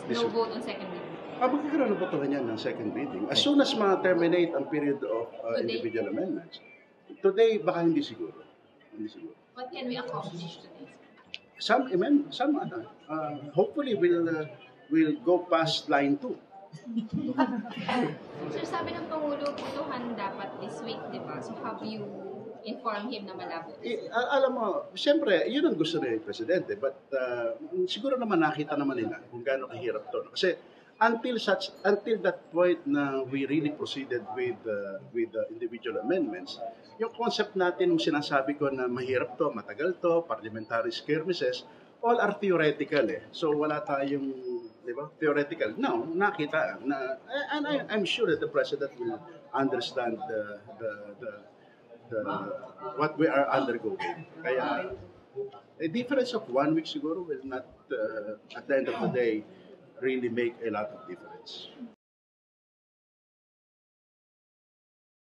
No vote on second reading. Magkakaroon ng botohan yan ng second reading. As soon as ma-terminate ang period of individual amendments. Today, baka hindi siguro. Hindi siguro. What can we accomplish today? Hopefully we'll go past line 2. Sir, sabi ng Pangulo, botohan dapat this week, di ba? So have you informed him na malabo? Alam mo, siyempre, yun ang gusto ng Presidente. But siguro naman nakita naman nila kung gaano kahirap to. Kasi until that point na we really proceeded with individual amendments, yung concept natin, yung sinasabi ko na mahirap to, matagal to, parliamentary skirmishes, all are theoretical eh. So wala tayong, di ba, theoretical. No, nakita na, and I'm sure that the President will understand what we are undergoing. Kaya a difference of 1 week siguro will not, at the end of the day, really make a lot of difference.